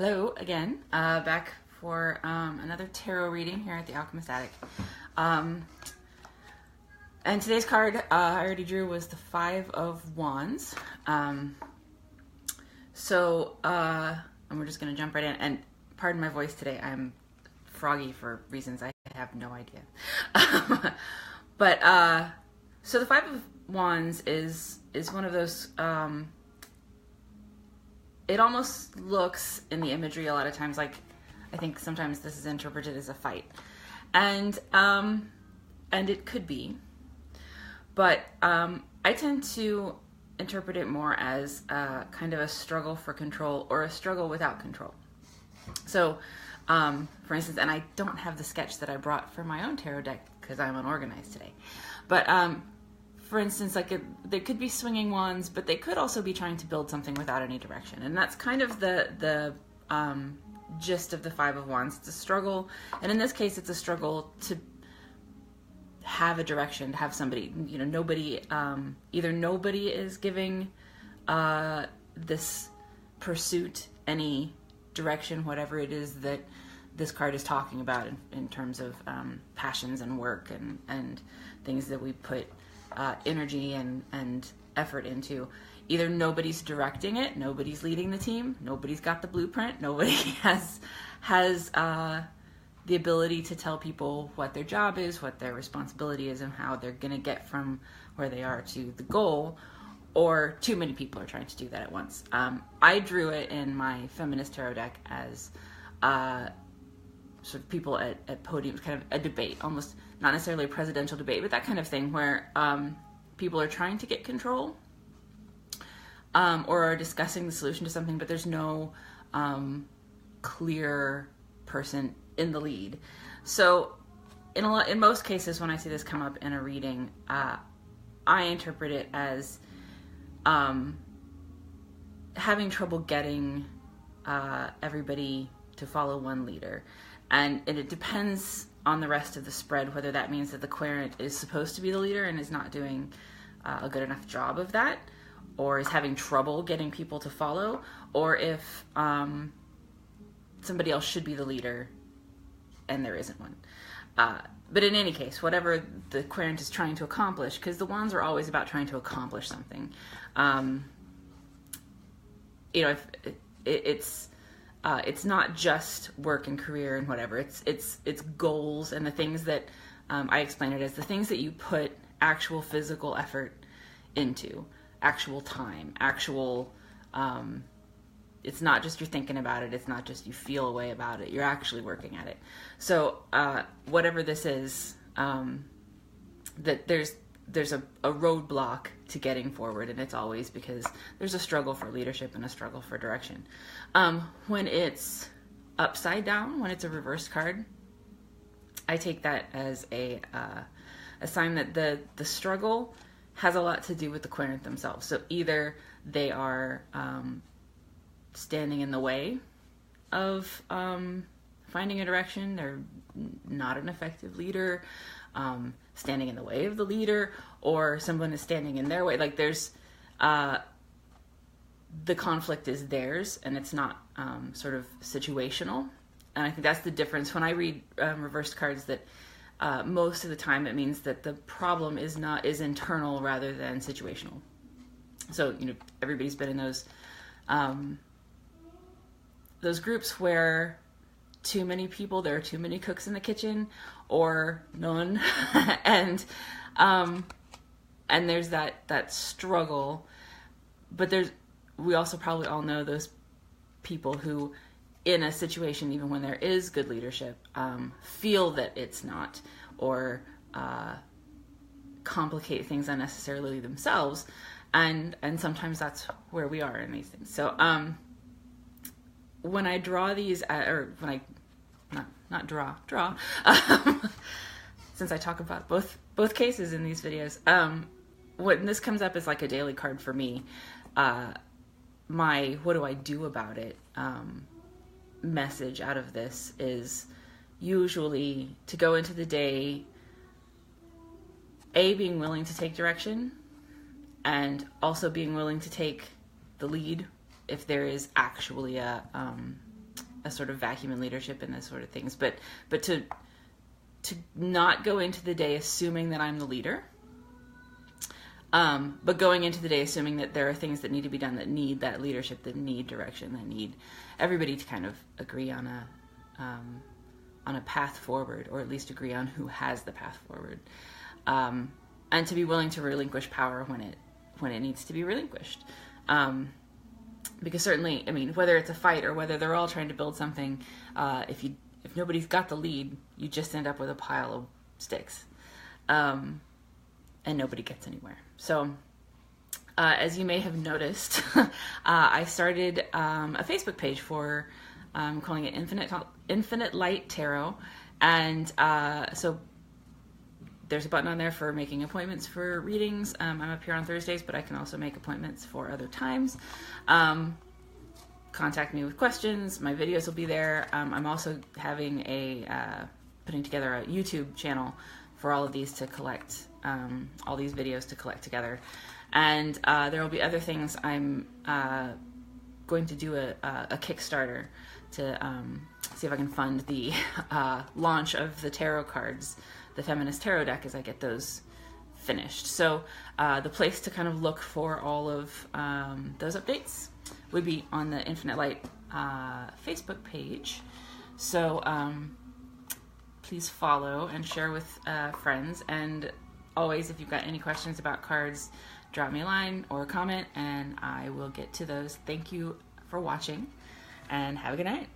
Hello again, back for another tarot reading here at the Alchemist Attic. And today's card I already drew was the Five of Wands. And we're just going to jump right in. And pardon my voice today, I'm froggy for reasons I have no idea. So the Five of Wands is one of those... it almost looks in the imagery a lot of times like, I think sometimes this is interpreted as a fight, and it could be, but I tend to interpret it more as kind of a struggle for control or a struggle without control. So, for instance, and I don't have the sketch that I brought for my own tarot deck because I'm unorganized today, but for instance, they could be swinging wands, but they could also be trying to build something without any direction. And that's kind of the gist of the Five of Wands. It's a struggle. And in this case, it's a struggle to have a direction, to have somebody, nobody, either nobody is giving this pursuit any direction, whatever it is that this card is talking about in terms of passions and work and things that we put energy and effort into. Either nobody's directing it, nobody's leading the team, nobody's got the blueprint, nobody has the ability to tell people what their job is, what their responsibility is, and how they're going to get from where they are to the goal, or too many people are trying to do that at once. I drew it in my feminist tarot deck as sort of people at podiums, kind of a debate, almost not necessarily a presidential debate, but that kind of thing where people are trying to get control or are discussing the solution to something, but there's no clear person in the lead. So in most cases, when I see this come up in a reading, I interpret it as having trouble getting everybody to follow one leader. And it depends on the rest of the spread, whether that means that the querent is supposed to be the leader and is not doing a good enough job of that, or is having trouble getting people to follow, or if somebody else should be the leader and there isn't one. But in any case, whatever the querent is trying to accomplish, because the wands are always about trying to accomplish something. If it's not just work and career and whatever. It's goals and the things that I explain it as the things that you put actual physical effort into, actual time, actual. It's not just you're thinking about it. It's not just you feel a way about it. You're actually working at it. So whatever this is, that there's a roadblock to getting forward, and it's always because there's a struggle for leadershship and a struggle for direction. When it's upside down, when it's a reversed card, I take that as a sign that the struggle has a lot to do with the querent themselves. So either they are standing in the way of finding a direction, they're not an effective leader, standing in the way of the leader, or someone is standing in their way. Like there's the conflict is theirs, and it's not sort of situational. And I think that's the difference when I read reversed cards, that most of the time it means that the problem is internal rather than situational. So everybody's been in those groups where too many people, there are too many cooks in the kitchen, or none, and there's that struggle. But we also probably all know those people who, in a situation, even when there is good leadership, feel that it's not, or complicate things unnecessarily themselves, and sometimes that's where we are in these things. So when I draw these, or when I not draw, since I talk about both cases in these videos, when this comes up as like a daily card for me, my what do I do about it message out of this is usually to go into the day being willing to take direction, and also being willing to take the lead if there is actually a a sort of vacuum in leadership and this sort of things, but to not go into the day assuming that I'm the leader, but going into the day assuming that there are things that need to be done, that need that leadership, that need direction, that need everybody to kind of agree on a path forward, or at least agree on who has the path forward, and to be willing to relinquish power when it needs to be relinquished. Because certainly, I mean, whether it's a fight or whether they're all trying to build something, if nobody's got the lead, you just end up with a pile of sticks, and nobody gets anywhere. So, as you may have noticed, I started a Facebook page for, I'm calling it Infinite Light Tarot, and so there's a button on there for making appointments for readings. I'm up here on Thursdays, but I can also make appointments for other times. Contact me with questions. My videos will be there. I'm also having putting together a YouTube channel for all of these to collect, all these videos to collect together. And there will be other things. I'm going to do a Kickstarter to see if I can fund the launch of the tarot cards, the Feminist Tarot deck, as I get those finished. So the place to kind of look for all of those updates would be on the Infinite Light Facebook page. So please follow and share with friends. And always, if you've got any questions about cards, drop me a line or a comment and I will get to those. Thank you for watching and have a good night.